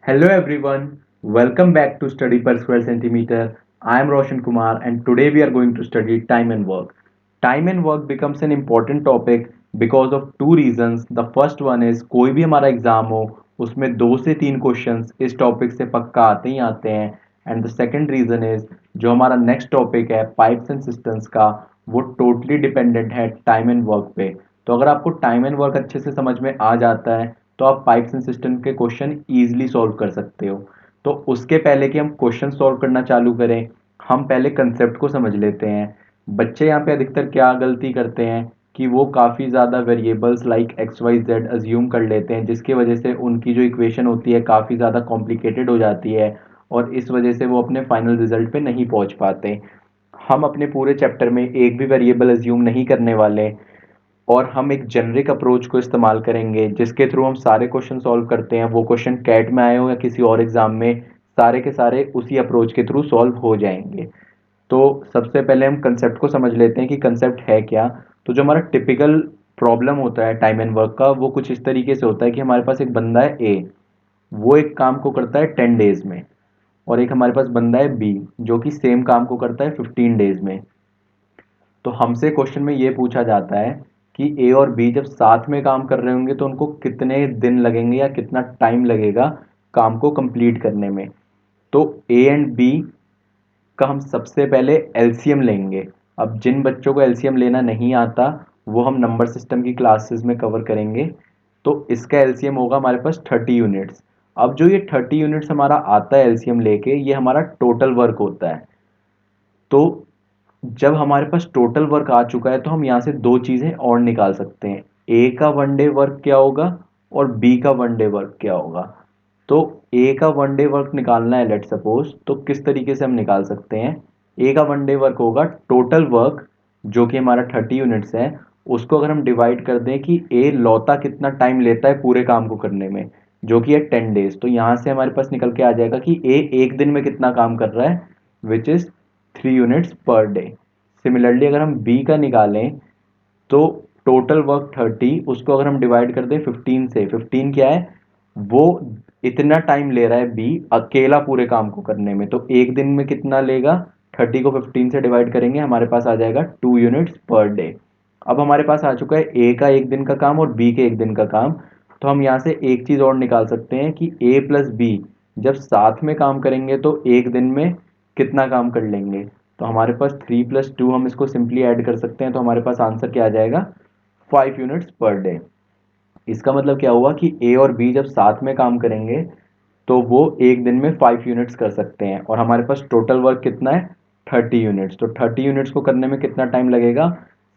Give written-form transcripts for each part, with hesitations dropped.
Hello everyone, welcome back to Study per Square Centimeter. I am Roshan Kumar and today we are going to study time and work. Time and work becomes an important topic because of two reasons. The first one is कोई भी हमारा exam हो उसमें 2 से 3 questions इस topic से पक्का आते ही आते हैं and the second reason is जो हमारा नेक्स्ट टॉपिक है पाइप्स एंड सिस्टम्स का वो टोटली डिपेंडेंट है टाइम एंड वर्क पे। तो अगर आपको टाइम एंड वर्क अच्छे से समझ में आ जाता है तो आप पाइप्स एंड सिस्टम के क्वेश्चन इजीली सॉल्व कर सकते हो। तो उसके पहले कि हम क्वेश्चन सॉल्व करना चालू करें हम पहले कंसेप्ट को समझ लेते हैं। बच्चे यहाँ पे अधिकतर क्या गलती करते हैं कि वो काफ़ी ज़्यादा variables like x y z assume कर लेते हैं जिसकी वजह से उनकी जो इक्वेशन होती है काफ़ी ज़्यादा कॉम्प्लिकेटेड हो जाती है और इस वजह से वो अपने फाइनल रिजल्ट पे नहीं पहुंच पाते। हम अपने पूरे चैप्टर में एक भी वेरिएबल अज्यूम नहीं करने वाले और हम एक जेनरिक अप्रोच को इस्तेमाल करेंगे जिसके थ्रू हम सारे क्वेश्चन सॉल्व करते हैं। वो क्वेश्चन कैट में आए हो या किसी और एग्जाम में सारे के सारे उसी अप्रोच के थ्रू सॉल्व हो जाएंगे। तो सबसे पहले हम कंसेप्ट को समझ लेते हैं कि कंसेप्ट है क्या। तो जो हमारा टिपिकल प्रॉब्लम होता है टाइम एंड वर्क का वो कुछ इस तरीके से होता है कि हमारे पास एक बंदा है ए, वो एक काम को करता है 10 डेज में और एक हमारे पास बंदा है बी जो कि सेम काम को करता है 15 डेज में। तो हमसे क्वेश्चन में ये पूछा जाता है कि ए और बी जब साथ में काम कर रहे होंगे तो उनको कितने दिन लगेंगे या कितना टाइम लगेगा काम को कंप्लीट करने में। तो ए एंड बी का हम सबसे पहले एलसीएम लेंगे। अब जिन बच्चों को एलसीएम लेना नहीं आता वो हम नंबर सिस्टम की क्लासेस में कवर करेंगे। तो इसका एलसीएम होगा हमारे पास 30 यूनिट्स। अब जो ये 30 यूनिट्स हमारा आता है एलसीएम लेके ये हमारा टोटल वर्क होता है। तो जब हमारे पास टोटल वर्क आ चुका है तो हम यहाँ से दो चीज़ें और निकाल सकते हैं। ए का वन डे वर्क क्या होगा और बी का वन डे वर्क क्या होगा। तो ए का वन डे वर्क निकालना है लेट सपोज, तो किस तरीके से हम निकाल सकते हैं। ए का वन डे वर्क होगा टोटल वर्क जो कि हमारा 30 यूनिट्स है उसको अगर हम डिवाइड कर दें कि ए लौता कितना टाइम लेता है पूरे काम को करने में जो कि है 10 डेज। तो यहाँ से हमारे पास निकल के आ जाएगा कि ए एक दिन में कितना काम कर रहा है which is 3 units per day. Similarly अगर हम बी का निकालें तो टोटल वर्क 30 उसको अगर हम डिवाइड कर दें 15 से, 15 क्या है वो इतना टाइम ले रहा है बी अकेला पूरे काम को करने में। तो एक दिन में कितना लेगा, 30 को 15 से डिवाइड करेंगे हमारे पास आ जाएगा 2 यूनिट्स पर डे। अब हमारे पास आ चुका है ए का एक दिन का काम और बी के एक दिन का काम। तो हम यहाँ से एक चीज़ और निकाल सकते हैं कि ए प्लस बी जब साथ में काम करेंगे तो एक दिन में कितना काम कर लेंगे। तो हमारे पास 3 + 2 हम इसको सिंपली ऐड कर सकते हैं तो हमारे पास आंसर क्या आ जाएगा 5 यूनिट्स पर डे। इसका मतलब क्या हुआ कि ए और बी जब साथ में काम करेंगे तो वो एक दिन में 5 यूनिट्स कर सकते हैं और हमारे पास टोटल वर्क कितना है 30 यूनिट्स। तो 30 यूनिट्स को करने में कितना टाइम लगेगा,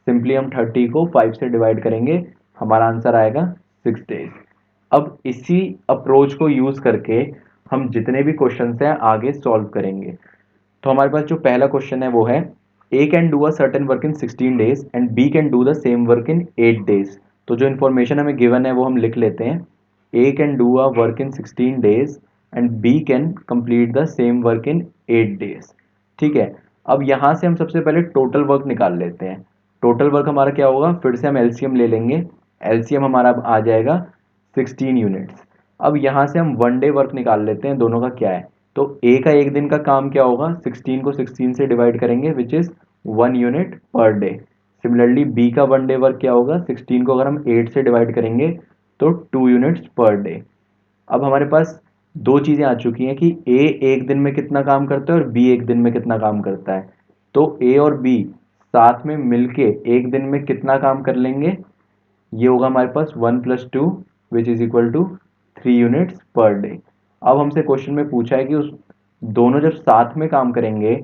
सिंपली हम 30 को 5 से डिवाइड करेंगे हमारा आंसर आएगा 6 डेज। अब इसी अप्रोच को यूज़ करके हम जितने भी क्वेश्चन हैं आगे सॉल्व करेंगे। तो हमारे पास जो पहला क्वेश्चन है वो है A can do a certain work in 16 days and B can do the same work in 8 days. तो जो इन्फॉर्मेशन हमें गिवन है वो हम लिख लेते हैं। A can do a work in 16 days and B can complete the same work in 8 days. ठीक है। अब यहाँ से हम सबसे पहले टोटल वर्क निकाल लेते हैं। टोटल वर्क हमारा क्या होगा, फिर से हम एलसीएम ले लेंगे। एलसीएम हमारा अब आ जाएगा 16 यूनिट्स। अब यहाँ से हम वन डे वर्क निकाल लेते हैं दोनों का क्या है। तो ए का एक दिन का काम क्या होगा, 16 को 16 से डिवाइड करेंगे which is 1 unit per day. Similarly B का वन डे वर्क क्या होगा, 16 को अगर हम 8 से डिवाइड करेंगे तो 2 यूनिट्स पर डे। अब हमारे पास दो चीज़ें आ चुकी हैं कि ए एक दिन में कितना काम करता है और बी एक दिन में कितना काम करता है। तो ए और बी साथ में मिलके एक दिन में कितना काम कर लेंगे, ये होगा हमारे पास 1 + 2 which is equal to 3 units per day. अब हमसे क्वेश्चन में पूछा है कि उस दोनों जब साथ में काम करेंगे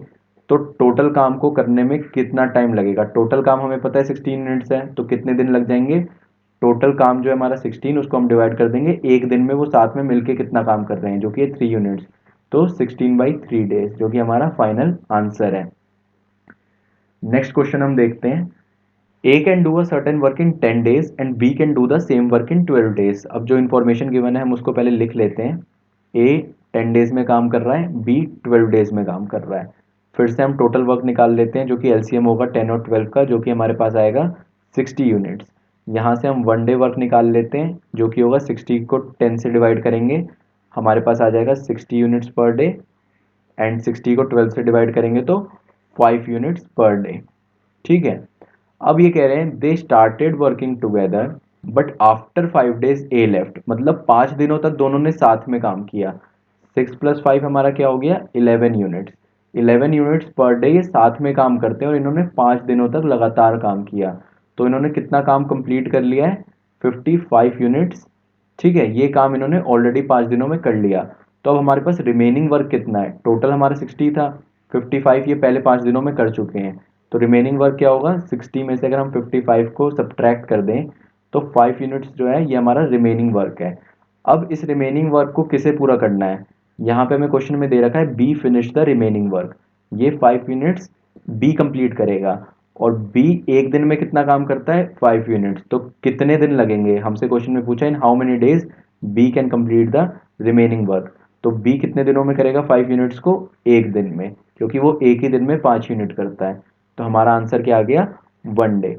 तो टोटल काम को करने में कितना टाइम लगेगा। टोटल काम हमें पता है 16 यूनिट्स है तो कितने दिन लग जाएंगे। टोटल काम जो है हमारा 16 उसको हम डिवाइड कर देंगे एक दिन में वो साथ में मिलके कितना काम कर रहे हैं जो कि है 3 यूनिट्स। तो 16/3 डेज जो कि हमारा फाइनल आंसर है। नेक्स्ट क्वेश्चन हम देखते हैं। A can do a certain work in 10 days and B can do the same work in 12 days. अब जो इन्फॉर्मेशन गिवन है हम उसको पहले लिख लेते हैं। ए 10 डेज में काम कर रहा है, बी 12 डेज में काम कर रहा है। फिर से हम टोटल वर्क निकाल लेते हैं जो कि एलसीएम होगा 10 और 12 का जो कि हमारे पास आएगा 60 यूनिट्स। यहाँ से हम वन डे वर्क निकाल लेते हैं जो कि होगा 60 को 10 से डिवाइड करेंगे हमारे पास आ जाएगा 60 यूनिट्स पर डे, एंड 60 को 12 से डिवाइड करेंगे तो 5 यूनिट्स पर डे। ठीक है। अब ये कह रहे हैं दे started working together but after 5 days A left, मतलब 5 दिनों तक दोनों ने साथ में काम किया। 6 + 5 हमारा क्या हो गया, 11 यूनिट्स। 11 यूनिट्स पर डे ये साथ में काम करते हैं और इन्होंने 5 दिनों तक लगातार काम किया। तो इन्होंने कितना काम कंप्लीट कर लिया है, 55 यूनिट्स। ठीक है, ये काम इन्होंने ऑलरेडी 5 दिनों में कर लिया। तो अब हमारे पास रिमेनिंग वर्क कितना है, टोटल हमारा 60 था, 55 ये पहले 5 दिनों में कर चुके हैं। तो रिमेनिंग वर्क क्या होगा, 60 में से अगर हम 55 को सब्ट्रैक्ट कर दें तो 5 यूनिट्स जो है ये हमारा रिमेनिंग वर्क है। अब इस रिमेनिंग वर्क को किसे पूरा करना है, यहाँ पे हमें क्वेश्चन में दे रखा है B finish the remaining work. ये 5 यूनिट्स बी कंप्लीट करेगा, और बी एक दिन में कितना काम करता है, 5 यूनिट्स। तो कितने दिन लगेंगे, हमसे क्वेश्चन में पूछा in how many days B can complete the remaining work. तो बी कितने दिनों में करेगा 5 यूनिट्स को, एक दिन में, क्योंकि वो एक ही दिन में 5 यूनिट करता है। तो हमारा आंसर क्या आ गया, 1 डे।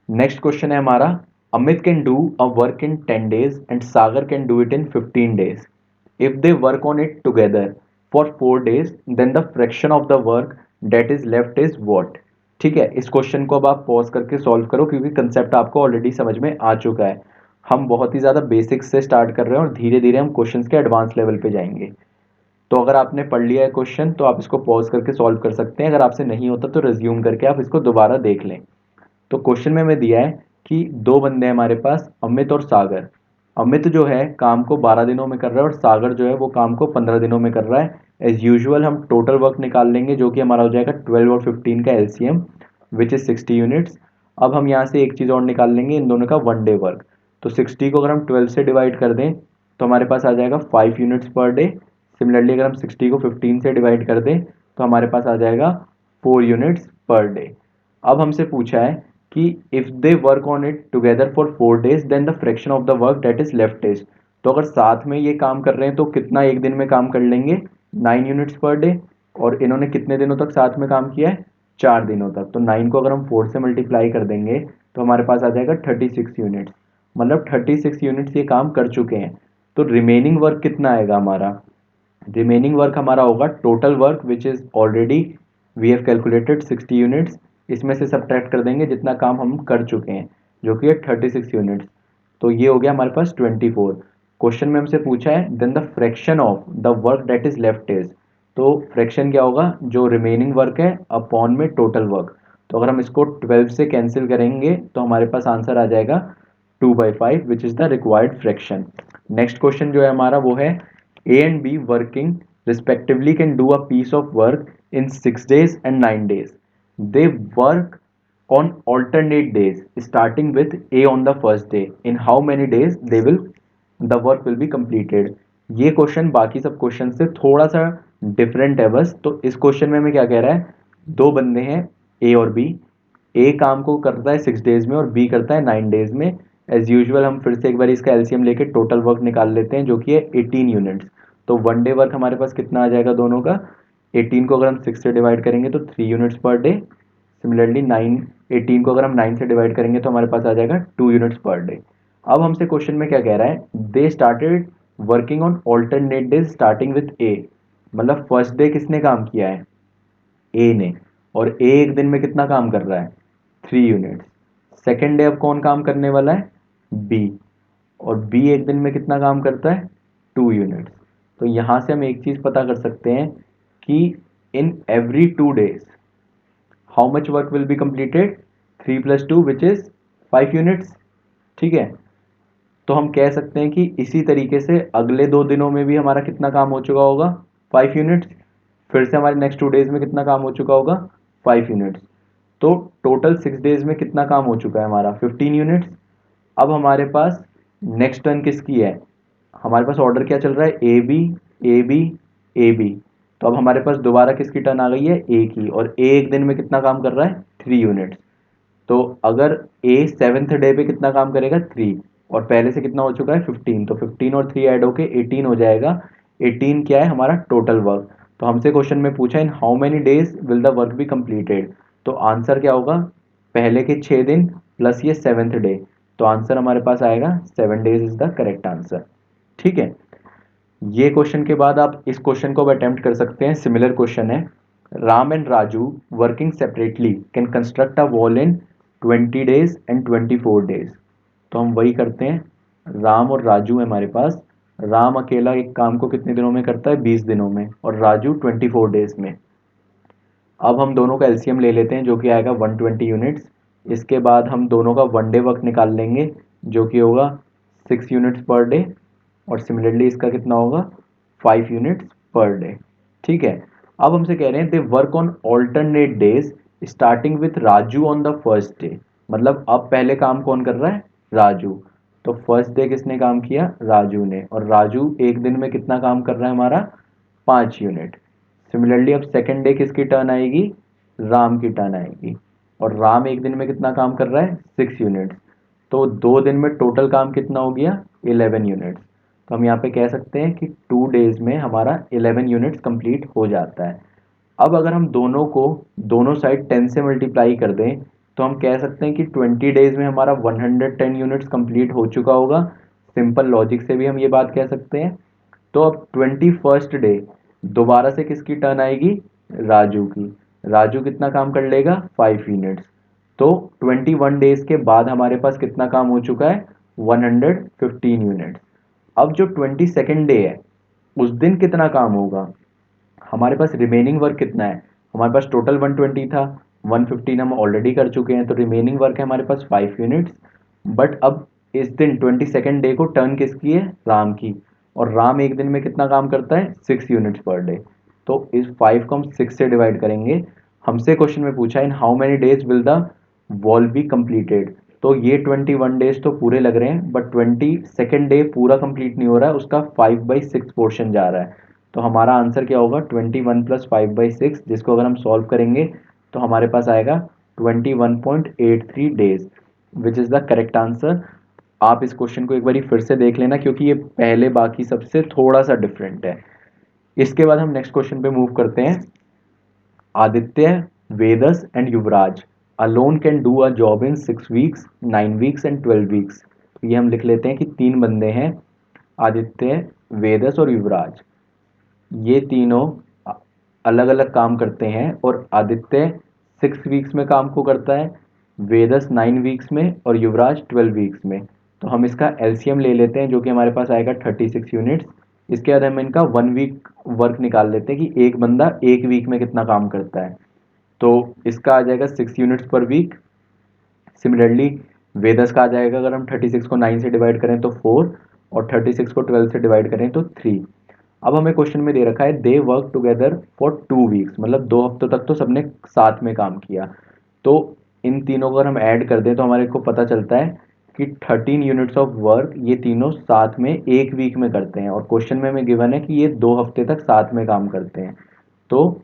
नेक्स्ट क्वेश्चन है हमारा, Amit can do a work in 10 days and Sagar can do it in 15 days. If they work on it together for 4 days then the fraction of the work that is left is what. ठीक है, इस question को अब आप pause करके solve करो, क्योंकि concept आपको ऑलरेडी समझ में आ चुका है। हम बहुत ही ज़्यादा बेसिक्स से स्टार्ट कर रहे हैं और धीरे धीरे हम क्वेश्चंस के एडवांस लेवल पे जाएंगे। तो अगर आपने पढ़ लिया है क्वेश्चन तो आप इसको पॉज करके सॉल्व कर सकते हैं, अगर आपसे नहीं होता तो रिज्यूम करके आप इसको दोबारा देख लें। तो क्वेश्चन में हमें दिया है कि दो बंदे हैं हमारे पास, अमित और सागर। अमित जो है काम को 12 दिनों में कर रहा है और सागर जो है वो काम को 15 दिनों में कर रहा है। एज यूजुअल हम टोटल वर्क निकाल लेंगे, जो कि हमारा हो जाएगा 12 और 15 का एलसीएम, विच इज 60 यूनिट्स। अब हम यहाँ से एक चीज़ और निकाल लेंगे, इन दोनों का 1 डे वर्क। तो 60 को अगर हम 12 से डिवाइड कर दें तो हमारे पास आ जाएगा 5 यूनिट्स पर डे। सिमिलरली अगर हम 60 को 15 से डिवाइड कर दें तो हमारे पास आ जाएगा 4 यूनिट्स पर डे। अब हमसे पूछा है कि if they work on it together for 4 days then the fraction of the work that is left is. तो अगर साथ में ये काम कर रहे हैं तो कितना एक दिन में काम कर लेंगे, 9 यूनिट्स पर डे। और इन्होंने कितने दिनों तक साथ में काम किया है, 4 दिनों तक। तो 9 को अगर हम 4 से मल्टीप्लाई कर देंगे तो हमारे पास आ जाएगा 36 यूनिट्स, मतलब 36 यूनिट्स ये काम कर चुके हैं। तो रिमेनिंग वर्क कितना आएगा हमारा, रिमेनिंग वर्क हमारा होगा total work which is already we have calculated 60 units, इसमें से सब्ट्रैक्ट कर देंगे जितना काम हम कर चुके हैं, जो कि है 36 यूनिट्स। तो ये हो गया हमारे पास 24। क्वेश्चन में हमसे पूछा है then the fraction of the work that is left is. तो फ्रैक्शन क्या होगा, जो रिमेनिंग वर्क है अपॉन में टोटल वर्क। तो अगर हम इसको 12 से कैंसिल करेंगे तो हमारे पास आंसर आ जाएगा 2/5 which is the required fraction. Next question जो है हमारा वो है, A and B working respectively can do a piece of work in 6 days and 9 days. They work on alternate days starting with A on the first day. In how many days the work will be completed? ये question बाकी सब question से थोड़ा सा different है बस। तो इस क्वेश्चन में हमें क्या कह रहा है, दो बंदे हैं ए और बी। ए काम को करता है 6 डेज में और बी करता है 9 डेज में। एज यूजुअल हम फिर से एक बार इसका एलसीएम लेके टोटल वर्क निकाल लेते हैं, जो कि है 18 यूनिट्स। तो 1 डे वर्क हमारे पास कितना आ जाएगा दोनों का, 18 को अगर हम 6 से डिवाइड करेंगे तो 3 यूनिट्स पर डे। सिमिलरली 18 को अगर हम 9 से डिवाइड करेंगे तो हमारे पास आ जाएगा 2 यूनिट्स पर डे। अब हमसे क्वेश्चन में क्या कह रहा है, they started working on alternate days starting with A. मतलब फर्स्ट डे किसने काम किया है, ए ने, और ए एक दिन में कितना काम कर रहा है, 3 यूनिट्स। सेकेंड डे अब कौन काम करने वाला है, बी, और बी एक दिन में कितना काम करता है, 2 यूनिट्स। तो यहाँ से हम एक चीज़ पता कर सकते हैं कि in every 2 days how much work will be completed, 3 + 2 which is 5 units. ठीक है, तो हम कह सकते हैं कि इसी तरीके से अगले 2 दिनों में भी हमारा कितना काम हो चुका होगा, 5 यूनिट्स। फिर से हमारे नेक्स्ट 2 डेज में कितना काम हो चुका होगा, 5 यूनिट्स। तो टोटल 6 डेज में कितना काम हो चुका है हमारा, 15 यूनिट्स। अब हमारे पास नेक्स्ट टर्न किसकी है, हमारे पास ऑर्डर क्या चल रहा है, A B A B A B. तो अब हमारे पास दोबारा किसकी टर्न आ गई है, ए की, और ए एक दिन में कितना काम कर रहा है, 3 यूनिट्स। तो अगर ए सेवेंथ डे पे कितना काम करेगा, 3, और पहले से कितना हो चुका है, 15। तो 15 और 3 ऐड होके 18 हो जाएगा। 18 क्या है हमारा टोटल वर्क। तो हमसे क्वेश्चन में पूछा in how many days will the work be completed. तो आंसर क्या होगा, पहले के 6 दिन प्लस ये सेवेंथ डे। तो आंसर हमारे पास आएगा 7 days is the correct answer. ठीक है, ये क्वेश्चन के बाद आप इस क्वेश्चन को अटेम्प्ट कर सकते हैं। सिमिलर क्वेश्चन है, Ram and Raju working separately can construct a wall in 20 days and 24 days। तो हम वही करते हैं, राम और राजू है हमारे पास। राम अकेला एक काम को कितने दिनों में करता है, 20 दिनों में, और राजू 24 days में। अब हम दोनों का एलसीएम ले लेते हैं जो कि आएगा 120 यूनिट्स। इसके बाद हम दोनों का वन डे वर्क निकाल लेंगे जो कि होगा 6 यूनिट्स पर डे, और सिमिलरली इसका कितना होगा, 5 यूनिट्स पर डे। ठीक है। अब हमसे कह रहे हैं दे work on alternate days starting with Raju on the first day. मतलब अब पहले काम कौन कर रहा है, राजू। तो फर्स्ट डे किसने काम किया, राजू ने, और राजू एक दिन में कितना काम कर रहा है हमारा, 5 यूनिट। सिमिलरली अब सेकेंड डे किसकी टर्न आएगी, राम की टर्न आएगी, और राम एक दिन में कितना काम कर रहा है, 6 यूनिट्स। तो 2 दिन में टोटल काम कितना हो गया, 11 यूनिट्स। तो हम यहाँ पे कह सकते हैं कि 2 days में हमारा 11 यूनिट्स कंप्लीट हो जाता है। अब अगर हम दोनों को, दोनों साइड 10 से मल्टीप्लाई कर दें, तो हम कह सकते हैं कि 20 days में हमारा 110 यूनिट्स कंप्लीट हो चुका होगा। सिंपल लॉजिक से भी हम ये बात कह सकते हैं। तो अब 21st डे दोबारा से किसकी टर्न आएगी, राजू की। राजू कितना काम कर लेगा, 5 यूनिट्स। तो 21 डेज के बाद हमारे पास कितना काम हो चुका है, 115 यूनिट्स। अब जो 22nd डे है उस दिन कितना काम होगा, हमारे पास रिमेनिंग वर्क कितना है, हमारे पास टोटल 120 था, 115 हम ऑलरेडी कर चुके हैं, तो रिमेनिंग वर्क है हमारे पास 5 यूनिट्स। बट अब इस दिन 22nd डे को टर्न किसकी है, राम की, और राम एक दिन में कितना काम करता है, 6 यूनिट्स पर डे। तो इस 5 को हम 6 से डिवाइड करेंगे। हमसे क्वेश्चन में पूछा in how many days will the wall be completed. तो ये 21 डेज तो पूरे लग रहे हैं, बट 22nd डे पूरा कंप्लीट नहीं हो रहा है, उसका 5/6 पोर्शन जा रहा है। तो हमारा आंसर क्या होगा, 21 + 5/6, जिसको अगर हम सॉल्व करेंगे तो हमारे पास आएगा 21.83 days, which is the correct answer. आप इस क्वेश्चन को एक बार फिर से देख लेना क्योंकि ये पहले बाकी सबसे थोड़ा सा डिफरेंट है। इसके बाद हम नेक्स्ट क्वेश्चन पे मूव करते हैं। Aditya, Vedas and Yuvraj alone can do a job in 6 weeks, 9 weeks and 12 weeks. तो ये हम लिख लेते हैं कि 3 बंदे हैं, आदित्य, वेदस और युवराज। ये तीनों अलग अलग काम करते हैं, और आदित्य 6 वीक्स में काम को करता है, वेदस 9 वीक्स में, और युवराज 12 वीक्स में। तो हम इसका एलसीएम ले लेते हैं जो कि हमारे पास आएगा 36 यूनिट्स। इसके बाद हम इनका 1 वीक वर्क निकाल लेते हैं कि एक बंदा एक वीक में कितना काम करता है। तो इसका आ जाएगा 6 यूनिट्स पर वीक। सिमिलरली वेदस का आ जाएगा, अगर हम 36 को 9 से डिवाइड करें तो 4, और 36 को 12 से डिवाइड करें तो 3। अब हमें क्वेश्चन में दे रखा है दे वर्क टुगेदर फॉर 2 वीक्स, मतलब 2 हफ्तों तक तो सबने साथ में काम किया। तो इन तीनों को अगर हम ऐड कर दें तो हमारे को पता चलता है कि 13 यूनिट्स ऑफ वर्क ये तीनों साथ में एक वीक में करते हैं, और क्वेश्चन में हमें गिवन है कि ये 2 हफ्ते तक साथ में काम करते हैं। तो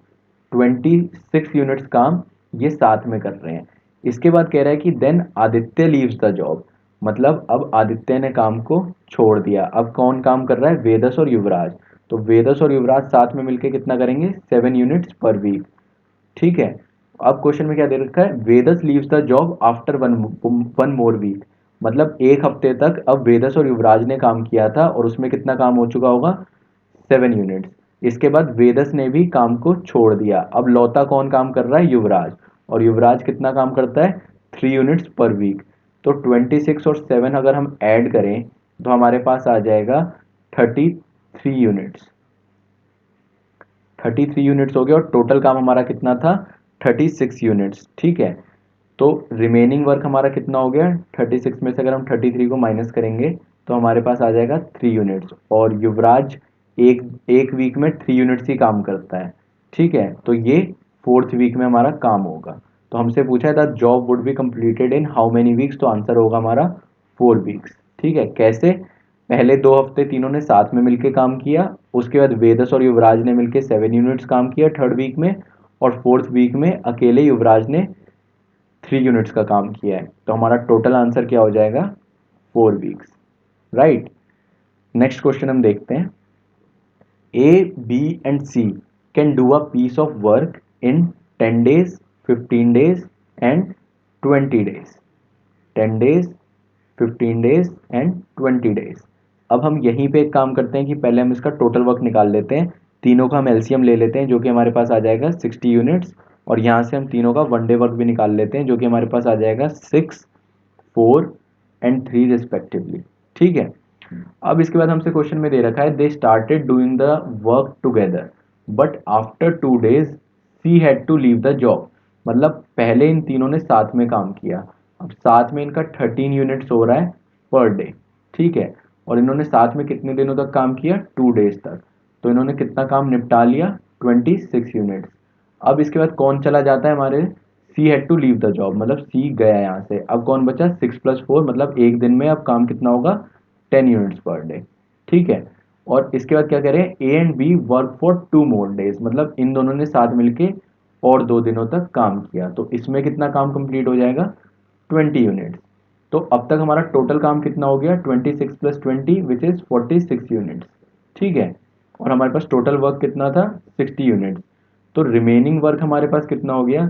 26 यूनिट्स काम ये साथ में कर रहे हैं। इसके बाद कह रहा है कि then Aditya leaves the job, मतलब अब आदित्य ने काम को छोड़ दिया। अब कौन काम कर रहा है, वेदस और युवराज। तो वेदस और युवराज साथ में मिलकर कितना करेंगे, 7 यूनिट्स पर वीक। ठीक है। अब क्वेश्चन में क्या दे रखा है, वेदस leaves the job after one more week. मतलब एक हफ्ते तक अब वेदस और युवराज ने काम किया था, और उसमें कितना काम हो चुका होगा, 7 यूनिट्स। इसके बाद वेदस ने भी काम को छोड़ दिया। अब लौता कौन काम कर रहा है, युवराज, और युवराज कितना काम करता है, 3 यूनिट्स पर वीक। तो 26 और 7 अगर हम ऐड करें तो हमारे पास आ जाएगा 33 यूनिट्स। 33 यूनिट्स हो गया, और टोटल काम हमारा कितना था, 36 यूनिट्स। ठीक है। तो रिमेनिंग वर्क हमारा कितना हो गया, 36 में से अगर हम 33 को माइनस करेंगे तो हमारे पास आ जाएगा 3 यूनिट्स, और युवराज एक एक वीक में 3 यूनिट्स ही काम करता है। ठीक है। तो ये 4th वीक में हमारा काम होगा। तो हमसे पूछा है the job would be completed in how many weeks, तो आंसर होगा हमारा 4 वीक्स। ठीक है। कैसे, पहले 2 हफ्ते तीनों ने साथ में मिलकर काम किया, उसके बाद वेदस और युवराज ने मिलकर 7 यूनिट्स काम किया 3rd वीक में, और 4th वीक में अकेले युवराज ने 3 यूनिट्स का काम किया है। तो हमारा टोटल आंसर क्या हो जाएगा, 4 वीक्स। राइट। नेक्स्ट क्वेश्चन हम देखते हैं। A, B and C can do a piece of work in 10 days, 15 days and 20 days। 10 days, 15 days and 20 days। अब हम यहीं पे एक काम करते हैं कि पहले हम इसका टोटल वर्क निकाल लेते हैं। तीनों का हम एलसीएम ले लेते हैं जो कि हमारे पास आ जाएगा 60 यूनिट्स, और यहाँ से हम तीनों का वन डे वर्क भी निकाल लेते हैं जो कि हमारे पास आ जाएगा 6, 4 एंड 3 रिस्पेक्टिवली। ठीक है। अब इसके बाद हमसे क्वेश्चन में दे रखा है they started doing the work together but after 2 days C had to leave the job. मतलब पहले इन तीनों ने साथ में काम किया, अब साथ में इनका 13 यूनिट्स हो रहा है पर डे। ठीक है। और इन्होंने साथ में कितने दिनों तक काम किया, 2 days तक। तो इन्होंने कितना काम निपटा लिया, 26 यूनिट्स। अब इसके बाद कौन चला जाता है हमारे, C had to leave the job, मतलब सी गया यहाँ से। अब कौन बचा, 6 + 4, मतलब एक दिन में अब काम कितना होगा, 10 यूनिट्स पर डे। ठीक है। और इसके बाद क्या करें, A and B work for 2 more days, मतलब इन दोनों ने साथ मिलके और 2 दिनों तक काम किया। तो इसमें कितना काम कंप्लीट हो जाएगा, 20 यूनिट्स। तो अब तक हमारा टोटल काम कितना हो गया, 26 + 20 विच इज 46 यूनिट्स। ठीक है। और हमारे पास टोटल वर्क कितना था, 60 यूनिट्स। तो रिमेनिंग वर्क हमारे पास कितना हो गया,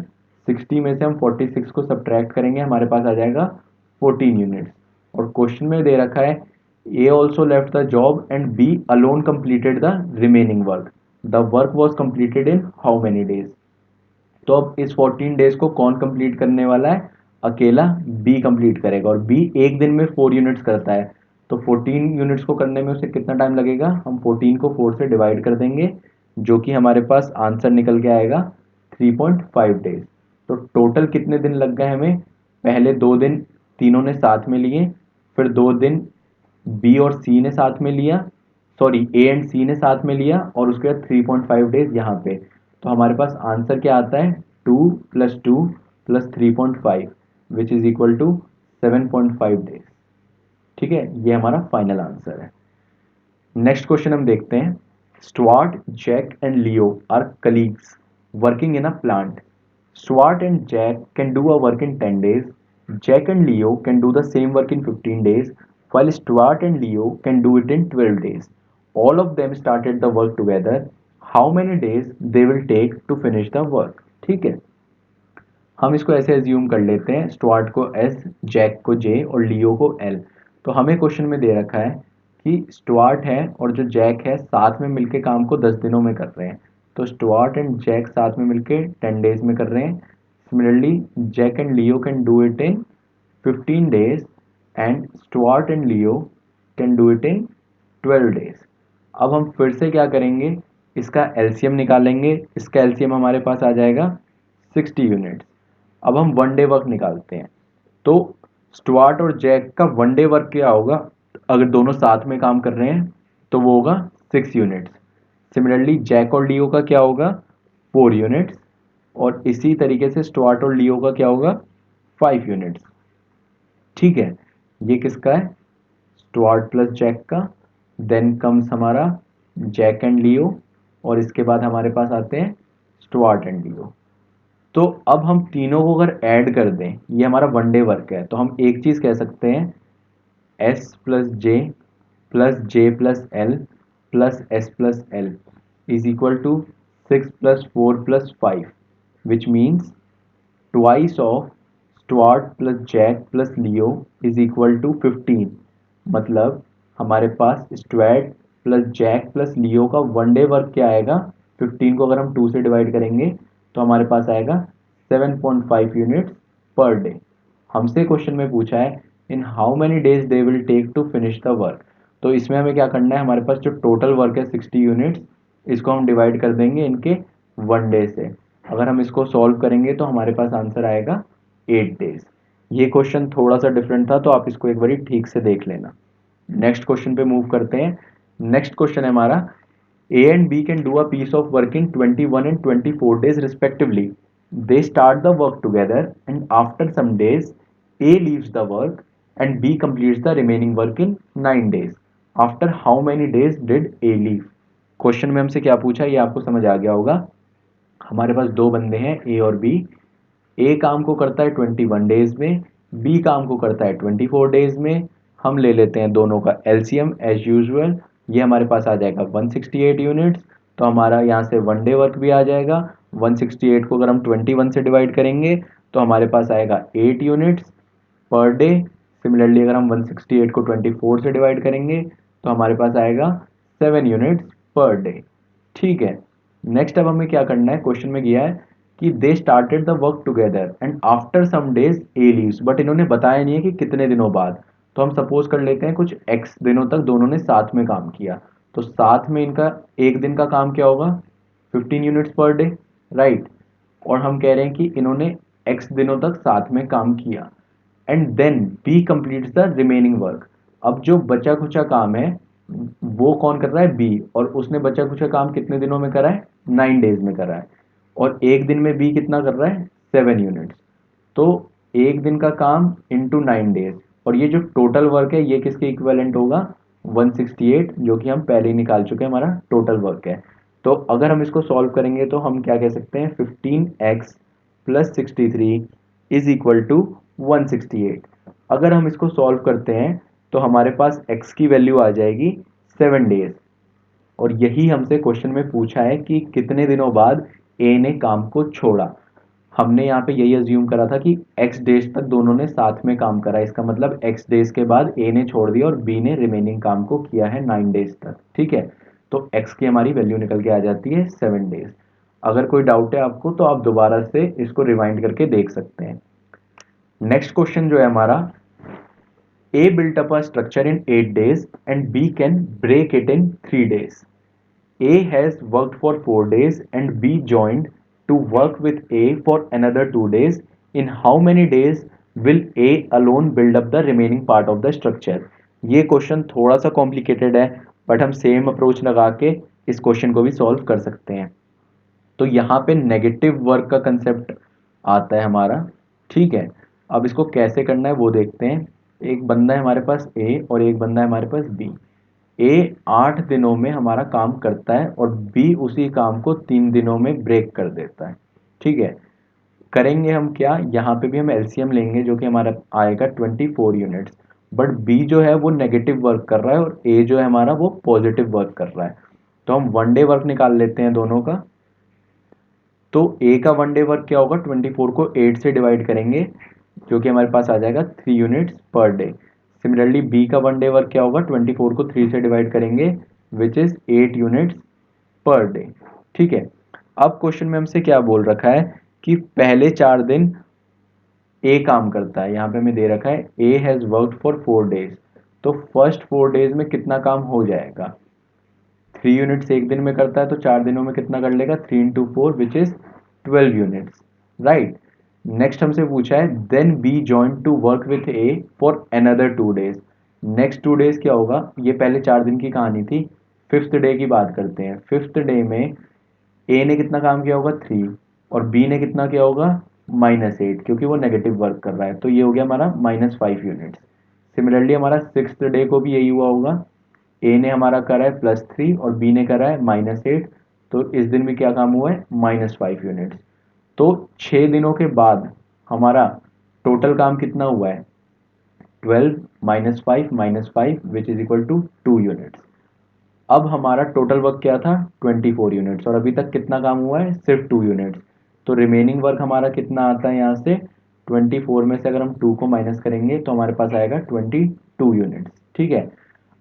60 में से हम 46 को सब्ट्रैक्ट करेंगे, हमारे पास आ जाएगा 14 यूनिट्स। और क्वेश्चन में दे रखा है A also left the job and B alone completed the remaining work. The work was completed in how many days. तो अब इस 14 डेज को कौन कंप्लीट करने वाला है, अकेला बी कंप्लीट करेगा। और बी एक दिन में 4 यूनिट्स करता है, तो 14 यूनिट्स को करने में उसे कितना टाइम लगेगा, हम 14 को 4 से डिवाइड कर देंगे, जो कि हमारे पास आंसर निकल के आएगा 3.5 डेज। तो टोटल कितने दिन लग गए हमें, पहले 2 दिन तीनों ने साथ में लिए, फिर 2 दिन बी और सी ने साथ में लिया, सॉरी ए एंड सी ने साथ में लिया, और उसके बाद 3.5 डेज यहाँ पे। तो हमारे पास आंसर क्या आता है, 2 + 2 + 3.5 which is equal to 7.5 days. ठीक है, ये हमारा फाइनल आंसर है। नेक्स्ट क्वेश्चन हम देखते हैं। Stuart, Jack and Leo are colleagues working in a plant. Stuart and Jack can do a work in 10 days. Jack and Leo can do the same work in 15 days, while Stuart and Leo can do it in 12 days. All of them started the work together. How many days they will take to finish the work? ठीक है। हम इसको ऐसे assume कर लेते हैं, Stuart को S, Jack को जे और लियो को एल। तो हमें क्वेश्चन में दे रखा है कि स्टुअर्ट है और जो जैक है साथ में मिलके काम को 10 दिनों में कर रहे हैं। तो स्टुअर्ट एंड जैक साथ में मिलके 10 डेज में कर रहे हैं। Similarly Jack and Leo can do it in 15 days and Stuart and Leo can do it in 12 days. अब हम फिर से क्या करेंगे, इसका एलसीएम निकालेंगे। इसका एलसीएम हमारे पास आ जाएगा 60 यूनिट्स। अब हम वन डे वर्क निकालते हैं। तो स्टुअर्ट और जैक का वन डे वर्क क्या होगा, अगर दोनों साथ में काम कर रहे हैं तो वो होगा 6 यूनिट्स। सिमिलरली जैक और लियो का क्या होगा, 4 यूनिट्स। और इसी तरीके से स्टुअर्ट और लियो का क्या होगा, 5 यूनिट्स। ठीक है। ये किसका है, स्टुअर्ट प्लस जैक का। देन कम्स हमारा जैक एंड लियो, और इसके बाद हमारे पास आते हैं स्टुअर्ट एंड लियो। तो अब हम तीनों को अगर ऐड कर दें, ये हमारा वन डे वर्क है, तो हम एक चीज कह सकते हैं, S + J + J + L + S + L is equal to 6 + 4 + 5, which means twice of Stuart plus Jack plus Leo is equal to 15। मतलब हमारे पास स्टुअर्ट प्लस जैक प्लस लियो का वन डे वर्क क्या आएगा, 15 को अगर हम 2 से डिवाइड करेंगे तो हमारे पास आएगा 7.5 यूनिट्स पर डे। हमसे क्वेश्चन में पूछा है in how many days they will take to finish the work. तो इसमें हमें क्या करना है, हमारे पास जो टोटल वर्क है 60 यूनिट्स, इसको हम डिवाइड कर देंगे इनके वन डे से। अगर हम इसको सॉल्व करेंगे तो हमारे पास आंसर आएगा 8 डेज। ये क्वेश्चन थोड़ा सा डिफरेंट था, तो आप इसको एक बार ठीक से देख लेना। नेक्स्ट क्वेश्चन पे मूव करते हैं। नेक्स्ट क्वेश्चन है हमारा, A and B can do a piece of work in 21 and 24 days respectively. They start the work together and after some days A leaves the work and B completes the remaining work in 9 days। After how many days did A leave. Question में हमसे क्या पूछा, ये आपको समझ आ गया होगा। हमारे पास दो बंदे हैं ए और बी। ए काम को करता है 21 डेज में, बी काम को करता है 24 डेज में। हम ले लेते हैं दोनों का एलसीएम एज यूजुअल। ये हमारे पास आ जाएगा 168 यूनिट्स। तो हमारा यहाँ से वन डे वर्क भी आ जाएगा। 168 को अगर हम 21 से डिवाइड करेंगे तो हमारे पास आएगा 8 यूनिट्स पर डे। सिमिलरली अगर हम 168 को 24 से डिवाइड करेंगे तो हमारे पास आएगा 7 यूनिट्स पर डे। ठीक है। नेक्स्ट अब हमें क्या करना है, क्वेश्चन में किया है कि they started the work together and after some days A leaves, but इन्होंने बताया नहीं है कि कितने दिनों बाद। तो हम सपोज कर लेते हैं कुछ एक्स दिनों तक दोनों ने साथ में काम किया, तो साथ में इनका एक दिन का काम क्या होगा, 15 यूनिट्स पर डे, राइट। और हम कह रहे हैं कि इन्होंने एक्स दिनों तक साथ में काम किया and then B completes the remaining work. अब जो बचा खुचा काम है वो कौन कर रहा है, बी, और उसने बचा खुचा काम कितने दिनों में करा है, 9 डेज में करा है। और एक दिन में बी कितना कर रहा है, 7 यूनिट्स। तो एक दिन का काम इंटू 9 डेज, और ये जो टोटल वर्क है ये किसके इक्विवेलेंट होगा, 168, जो कि हम पहले ही निकाल चुके हैं, हमारा टोटल वर्क है। तो अगर हम इसको सॉल्व करेंगे तो हम क्या कह सकते हैं, 15x plus 63 is equal to 168। अगर हम इसको सॉल्व करते हैं तो हमारे पास x की वैल्यू आ जाएगी 7 डेज। और यही हमसे क्वेश्चन में पूछा है कि कितने दिनों बाद ए ने काम को छोड़ा। हमने यहाँ पे यही अज्यूम करा था कि एक्स डेज तक दोनों ने साथ में काम करा, इसका मतलब एक्स डेज के बाद ए ने छोड़ दिया और बी ने रिमेनिंग काम को किया है 9 डेज तक। ठीक है। तो एक्स की हमारी वैल्यू निकल के आ जाती है 7 डेज। अगर कोई डाउट है आपको तो आप दोबारा से इसको रिवाइंड करके देख सकते हैं। नेक्स्ट क्वेश्चन जो है हमारा, A built up a structure in 8 days and B can break it in 3 days. A has worked for 4 days and B joined to work with A for another 2 days. In how many days will A alone build up the remaining part of the structure? ये question थोड़ा सा complicated है, but हम same approach लगा के इस question को भी सॉल्व कर सकते हैं। तो यहाँ पे नेगेटिव वर्क का कंसेप्ट आता है हमारा। ठीक है। अब इसको कैसे करना है वो देखते हैं। एक बंदा है हमारे पास ए और एक बंदा है हमारे पास बी। ए 8 दिनों में हमारा काम करता है और बी उसी काम को 3 दिनों में ब्रेक कर देता है। ठीक है। करेंगे हम क्या, यहाँ पे भी हम एलसीएम लेंगे जो कि हमारा आएगा 24 यूनिट्स। बट बी जो है वो नेगेटिव वर्क कर रहा है और ए जो है हमारा वो पॉजिटिव वर्क कर रहा है। तो हम 1 डे वर्क निकाल लेते हैं दोनों का। तो ए का 1 डे वर्क क्या होगा, 24 को 8 से डिवाइड करेंगे जो कि हमारे पास आ जाएगा 3 units per day. Similarly B का 1 डे वर्क क्या होगा, 24 को 3 से डिवाइड करेंगे which is 8 units per day. ठीक है। अब क्वेश्चन में हमसे क्या बोल रखा है कि पहले 4 दिन ए काम करता है, यहाँ पे हमें दे रखा है A has worked for 4 days. तो फर्स्ट 4 डेज में कितना काम हो जाएगा, 3 यूनिट्स एक दिन में करता है तो 4 दिनों में कितना कर लेगा, 3 into 4 which is 12 units, right. Next हमसे पूछा है then B join to work with A for another 2 days. Next 2 days क्या होगा, ये पहले 4 दिन की कहानी थी। फिफ्थ डे की बात करते हैं। फिफ्थ डे में ए ने कितना काम किया होगा, 3, और बी ने कितना किया होगा, -8, क्योंकि वो नेगेटिव वर्क कर रहा है। तो ये हो गया हमारा -5 यूनिट्स। सिमिलरली हमारा सिक्स डे को भी यही हुआ होगा, ए ने हमारा करा है +3 और बी ने करा है -8। तो इस दिन भी क्या काम हुआ है, -5 यूनिट्स। तो 6 दिनों के बाद हमारा टोटल काम कितना हुआ है, 12 -5 which is equal to 2 units. अब हमारा टोटल वर्क क्या था, 24 यूनिट्स, और अभी तक कितना काम हुआ है, सिर्फ 2 यूनिट्स। तो रिमेनिंग वर्क हमारा कितना आता है यहाँ से, 24 में से अगर हम 2 को माइनस करेंगे तो हमारे पास आएगा 22 यूनिट्स। ठीक है।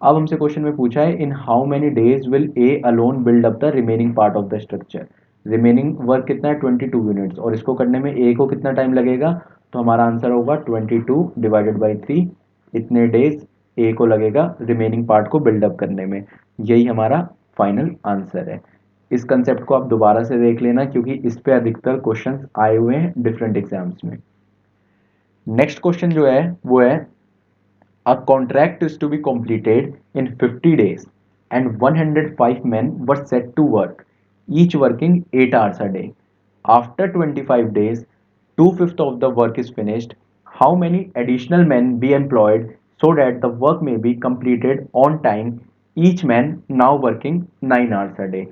अब हमसे क्वेश्चन में पूछा है in how many days will A alone build up the remaining part of the structure. Remaining work कितना है, 22 यूनिट्स, और इसको करने में ए को कितना टाइम लगेगा। तो हमारा आंसर होगा 22 ÷ 3, इतने डेज ए को लगेगा रिमेनिंग पार्ट को बिल्डअप करने में। यही हमारा फाइनल आंसर है। इस कंसेप्ट को आप दोबारा से देख लेना क्योंकि इस पे अधिकतर क्वेश्चंस आए हुए हैं डिफरेंट एग्जाम्स में। नेक्स्ट क्वेश्चन जो है वो है a contract is to be completed in 50 days and 105 men were set to work, each working 8 hours a day. After 25 days, two-fifths of the work is finished. How many additional men be employed so that the work may be completed on time, each man now working 9 hours a day?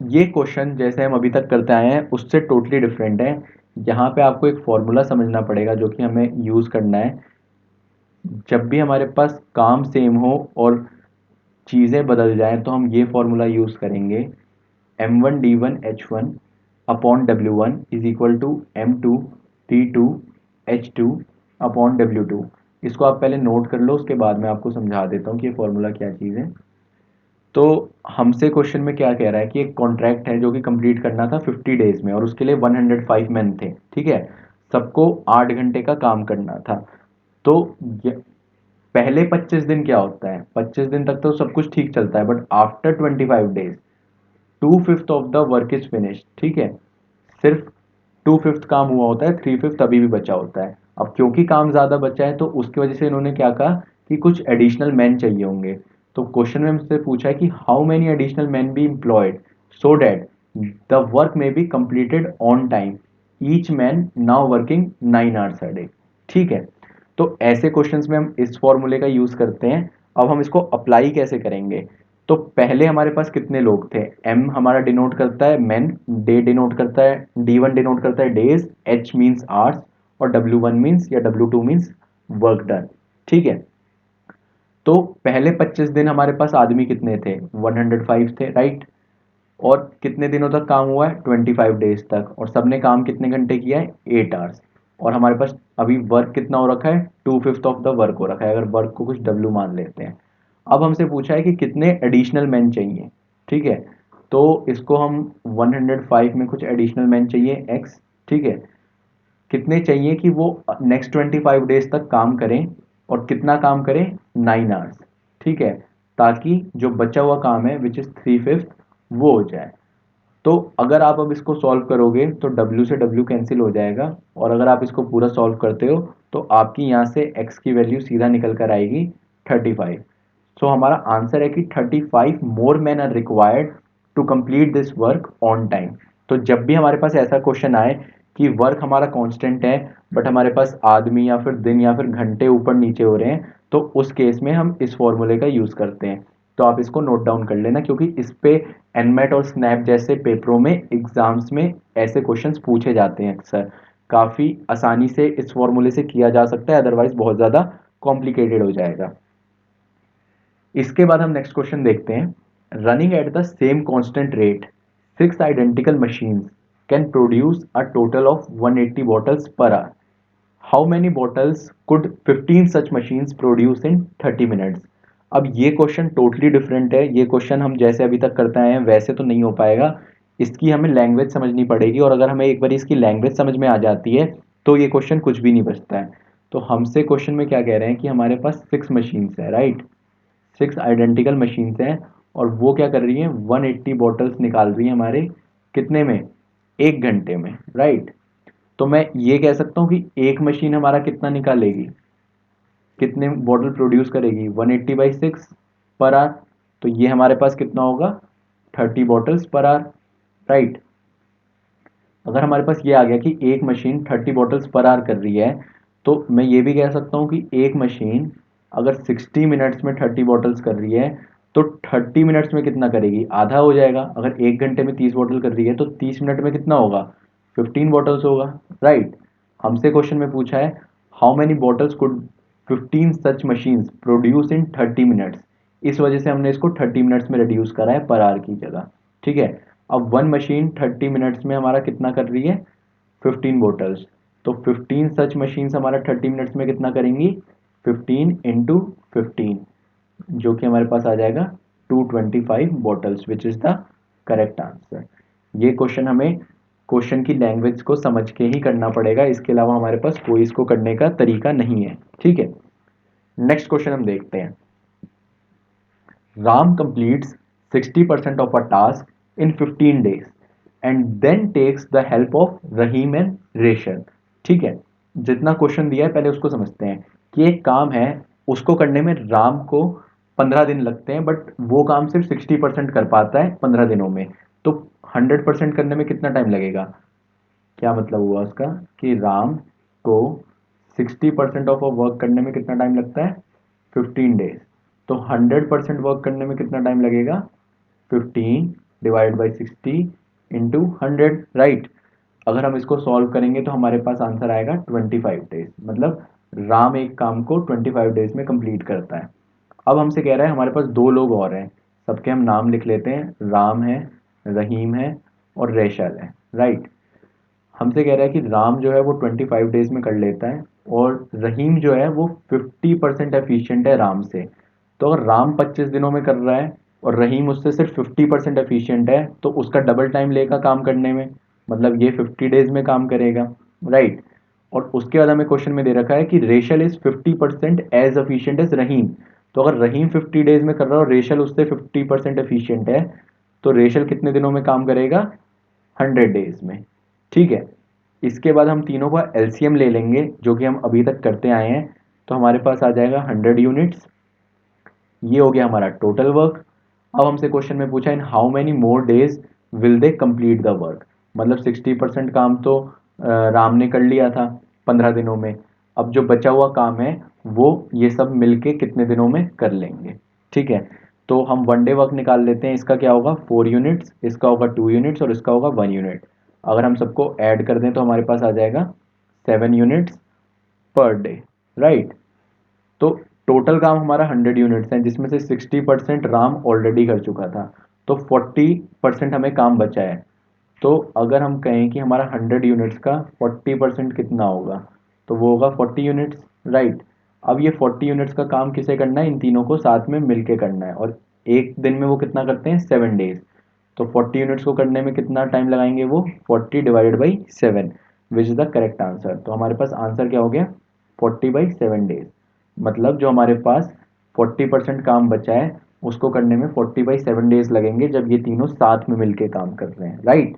ये question जैसे हम अभी तक करते आए हैं उससे totally different है। यहाँ पे आपको एक फॉर्मूला समझना पड़ेगा जो कि हमें यूज़ करना है। जब भी हमारे पास काम सेम हो और चीज़ें बदल जाएं तो हम ये फॉर्मूला यूज़ करेंगे, m1d1h1 upon w1 is equal to m2d2h2 upon w2। इसको आप पहले नोट कर लो, उसके बाद मैं आपको समझा देता हूँ कि ये फॉर्मूला क्या चीज़ है। तो हमसे क्वेश्चन में क्या कह रहा है कि एक कॉन्ट्रैक्ट है जो कि कंप्लीट करना था 50 डेज में, और उसके लिए 105 मैन थे, ठीक है। सबको 8 घंटे का काम करना था। तो ये पहले 25 दिन क्या होता है, 25 दिन तक तो सब कुछ ठीक चलता है, but after 25 days 2/5 of the work is finish, ठीक है। सिर्फ 2/5 काम हुआ होता है, 3/5 अभी भी बचा होता है। अब क्योंकि काम ज्यादा बचा है तो उसकी वजह से इन्होंने क्या कहा कि कुछ एडिशनल मैन चाहिए होंगे। तो क्वेश्चन में हमसे पूछा है कि how many additional man be employed so that the work may be completed on time, each man now working 9 hours a day, ठीक है। तो ऐसे क्वेश्चंस में हम इस फॉर्मूले का यूज करते हैं। अब हम इसको अप्लाई कैसे करेंगे। तो पहले हमारे पास कितने लोग थे, एम हमारा डिनोट करता है मैन, डे डिनोट करता है, D1 डिनोट करता है डेज, एच मीन्स आवर्स, और W1 मीन्स या W2 मीन्स वर्क डन, ठीक है। तो पहले 25 दिन हमारे पास आदमी कितने थे, 105 थे, राइट। और कितने दिनों तक काम हुआ है, 25 डेज तक, और सबने काम कितने घंटे किया है, 8 आवर्स। और हमारे पास अभी वर्क कितना हो रखा है, 2/5 ऑफ द वर्क हो रखा है, अगर वर्क को कुछ W मान लेते हैं। अब हमसे पूछा है कि कितने एडिशनल मैन चाहिए, ठीक है। तो इसको हम 105 में कुछ एडिशनल मैन चाहिए एक्स, ठीक है। कितने चाहिए कि वो नेक्स्ट 25 डेज तक काम करें, और कितना काम करें, 9 आवर्स, ठीक है। ताकि जो बचा हुआ काम है विच इज 3/5 वो हो जाए। तो अगर आप अब इसको सॉल्व करोगे तो W से W कैंसिल हो जाएगा, और अगर आप इसको पूरा सॉल्व करते हो तो आपकी यहाँ से x की वैल्यू सीधा निकल कर आएगी 35। सो हमारा आंसर है कि 35 more man are required to complete this work on time. तो जब भी हमारे पास ऐसा क्वेश्चन आए कि वर्क हमारा कांस्टेंट है बट हमारे पास आदमी या फिर दिन या फिर घंटे ऊपर नीचे हो रहे हैं, तो उस केस में हम इस फॉर्मूले का यूज करते हैं। तो आप इसको नोट डाउन कर लेना, क्योंकि इस पे एनमेट और स्नैप जैसे पेपरों में एग्जाम्स में ऐसे क्वेश्चंस पूछे जाते हैं अक्सर। काफी आसानी से इस फॉर्मूले से किया जा सकता है, अदरवाइज बहुत ज्यादा कॉम्प्लिकेटेड हो जाएगा। इसके बाद हम नेक्स्ट क्वेश्चन देखते हैं। Running at the same constant rate 6 identical machines can produce a total of 180 bottles per hour. How many bottles could 15 such machines produce in 30 minutes. अब ये क्वेश्चन टोटली डिफरेंट है। ये क्वेश्चन हम जैसे अभी तक करते आए हैं वैसे तो नहीं हो पाएगा। इसकी हमें लैंग्वेज समझनी पड़ेगी, और अगर हमें एक बार इसकी लैंग्वेज समझ में आ जाती है तो ये क्वेश्चन कुछ भी नहीं बचता है। तो हमसे क्वेश्चन में क्या कह रहे हैं कि हमारे पास 6 मशीन्स है, राइट। 6 आइडेंटिकल मशीन्स हैं, और वो क्या कर रही हैं, 180 बॉटल्स निकाल रही हैं हमारे कितने में, 1 घंटे में, राइट। तो मैं ये कह सकता हूँ कि एक मशीन हमारा कितना निकालेगी, कितने बॉटल प्रोड्यूस करेगी, 180/6 पर आर। तो ये हमारे पास कितना होगा, 30 बॉटल्स पर आर, राइट। अगर हमारे पास ये आ गया कि एक मशीन 30 बॉटल्स पर आर कर रही है, तो मैं ये भी कह सकता हूँ कि एक मशीन अगर 60 मिनट्स में 30 बॉटल्स कर रही है तो 30 मिनट्स में कितना करेगी, आधा हो जाएगा। अगर 1 घंटे में 30 बॉटल कर रही है तो 30 मिनट में कितना होगा, 15 बॉटल्स होगा, राइट। हमसे क्वेश्चन में पूछा है how many bottles could 15 such machines produce in 30 minutes. इस वजह से हमने इसको 30 मिनट्स में रिड्यूस करा है पर आवर की जगह, ठीक है। अब वन मशीन 30 मिनट्स में हमारा कितना कर रही है, 15 बॉटल्स। तो 15 सच मशीन्स हमारा 30 मिनट्स में कितना करेंगी, 15 × 15, जो कि हमारे पास आ जाएगा 225 bottles, which is the correct answer. ये क्वेश्चन हमें क्वेश्चन की लैंग्वेज को समझ के ही करना पड़ेगा, इसके अलावा हमारे पास कोई इसको करने का तरीका नहीं है, ठीक है। नेक्स्ट क्वेश्चन हम देखते हैं। Ram completes 60% of a task in 15 days and then takes the help of Rahim and Rachel. ठीक है, जितना क्वेश्चन दिया है पहले उसको समझते हैं कि एक काम है, उसको करने में राम को 15 दिन लगते हैं, बट वो काम सिर्फ 60% कर पाता है 15 दिनों में। तो 100% करने में कितना टाइम लगेगा। क्या मतलब हुआ उसका कि राम को 60% ऑफ अ वर्क करने में कितना टाइम लगता है, 15 डेज। तो 100% वर्क करने में कितना टाइम लगेगा, 15 ÷ 60 इंटू 100, राइट। अगर हम इसको सॉल्व करेंगे तो हमारे पास आंसर आएगा 25 डेज, मतलब राम एक काम को 25 डेज में कंप्लीट करता है। अब हमसे कह रहा है हमारे पास दो लोग और हैं, सबके हम नाम लिख लेते हैं, राम है, रहीम है, और रेशल है, राइट। हमसे कह रहा है कि राम जो है वो 25 डेज में कर लेता है, और रहीम जो है वो 50% एफिशिएंट है राम से। तो अगर राम 25 दिनों में कर रहा है और रहीम उससे सिर्फ 50% एफिशिएंट है तो उसका डबल टाइम लेगा काम करने में, मतलब ये 50 डेज में काम करेगा, राइट। और उसके बाद हमें क्वेश्चन में दे रखा है कि Rachel is 50% as efficient as Rahim. तो अगर रहीम 50 डेज में कर रहा है और रेशल उससे 50% एफिशिएंट है, तो रेशल कितने दिनों में काम करेगा? 100 डेज में। ठीक है। इसके बाद हम तीनों का एलसीएम ले लेंगे जो कि हम अभी तक करते आए हैं। तो हमारे पास आ जाएगा 100 यूनिट्स। ये हो गया हमारा टोटल वर्क। अब हमसे क्वेश्चन में पूछा in how many more days will they complete the work. मतलब 60% काम तो राम ने कर लिया था 15 दिनों में। अब जो बचा हुआ काम है वो ये सब मिलके कितने दिनों में कर लेंगे। ठीक है। तो हम वन डे वर्क निकाल लेते हैं। इसका क्या होगा? 4 यूनिट्स, इसका होगा 2 यूनिट्स और इसका होगा 1 यूनिट। अगर हम सबको ऐड कर दें तो हमारे पास आ जाएगा 7 यूनिट्स पर डे, राइट। तो टोटल काम हमारा 100 यूनिट्स है जिसमें से 60% राम ऑलरेडी कर चुका था। तो 40% हमें काम बचा है। तो अगर हम कहें कि हमारा 100 यूनिट्स का 40% कितना होगा, तो वो होगा 40 यूनिट्स, राइट। अब ये 40 यूनिट्स का काम किसे करना है? इन तीनों को साथ में मिलके करना है। और एक दिन में वो कितना करते हैं? 7 डेज। तो 40 यूनिट्स को करने में कितना टाइम लगाएंगे? वो 40 divided by 7, which is the correct answer. तो हमारे पास आंसर क्या हो गया? 40/7 डेज। मतलब जो हमारे पास 40% काम बचा है उसको करने में 40/7 डेज लगेंगे जब ये तीनों साथ में मिलके काम कर रहे हैं, राइट।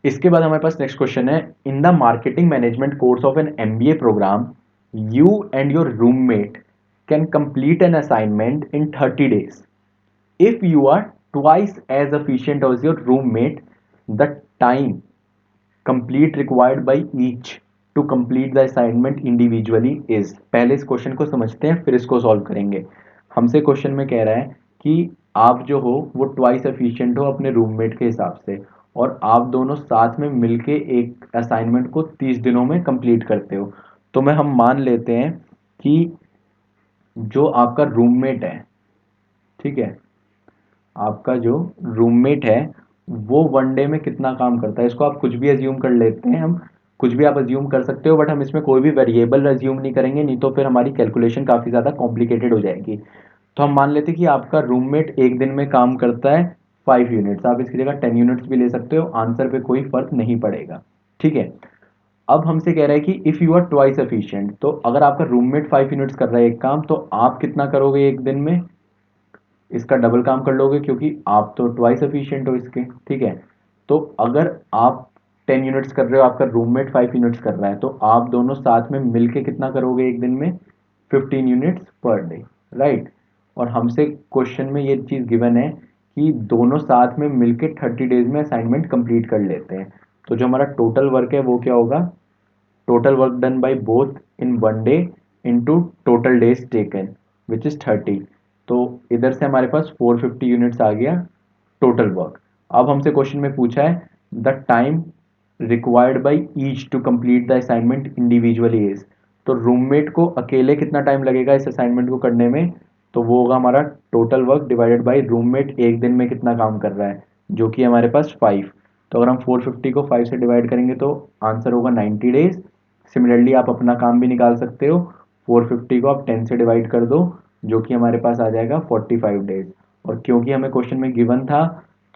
इसके बाद हमारे पास नेक्स्ट क्वेश्चन है, in the marketing management course of an MBA program you and your roommate can complete an assignment in 30 days. If you are twice as efficient as your roommate, the time complete required by each to complete the assignment individually is। पहले इस question को समझते हैं फिर इसको solve करेंगे। हमसे question में कह रहा है कि आप जो हो वो ट्वाइस एफिशिएंट हो अपने रूममेट के हिसाब से और आप दोनों साथ में मिलके एक असाइनमेंट को 30 दिनों में कंप्लीट करते हो। तो मैं हम मान लेते हैं कि जो आपका रूममेट है, ठीक है, आपका जो रूममेट है वो वन डे में कितना काम करता है, इसको आप कुछ भी अज्यूम कर लेते हैं। हम कुछ भी आप अज्यूम कर सकते हो बट हम इसमें कोई भी वेरिएबल अज्यूम नहीं करेंगे, नहीं तो फिर हमारी कैलकुलेशन काफ़ी ज़्यादा कॉम्प्लिकेटेड हो जाएगी। तो हम मान लेते हैं कि आपका रूममेट एक दिन में काम करता है 5 यूनिट्स। आप इसकी जगह 10 यूनिट्स भी ले सकते हो, आंसर पे कोई फर्क नहीं पड़ेगा। ठीक है। अब हमसे कह रहा है कि if you are twice efficient, तो अगर आपका रूममेट 5 यूनिट्स कर रहा है एक काम, तो आप कितना करोगे एक दिन में? इसका डबल काम कर लोगे क्योंकि आप तो ट्वाइस एफिशिएंट हो इसके। ठीक है। तो अगर आप 10 यूनिट्स कर रहे हो, आपका रूममेट 5 यूनिट्स कर रहा है, तो आप दोनों साथ में मिलके कितना करोगे एक दिन में? 15 यूनिट्स पर डे, राइट। और हमसे क्वेश्चन में ये चीज़ गिवन है कि दोनों साथ में मिलके 30 डेज में असाइनमेंट कंप्लीट कर लेते हैं। तो जो हमारा टोटल वर्क है वो क्या होगा? Total work done by both in one day into total days taken which is 30। तो इधर से हमारे पास 450 यूनिट्स आ गया टोटल वर्क। अब हमसे क्वेश्चन में पूछा है the time required by each to complete the assignment individually is. तो रूममेट को अकेले कितना टाइम लगेगा इस असाइनमेंट को करने में? तो वो होगा हमारा total work divided by roommate एक दिन में कितना काम कर रहा है, जो कि हमारे पास 5। तो अगर हम 450 को 5 से डिवाइड करेंगे तो आंसर होगा 90 डेज। सिमिलरली आप अपना काम भी निकाल सकते हो। 450 को आप 10 से डिवाइड कर दो जो कि हमारे पास आ जाएगा 45 डेज। और क्योंकि हमें क्वेश्चन में गिवन था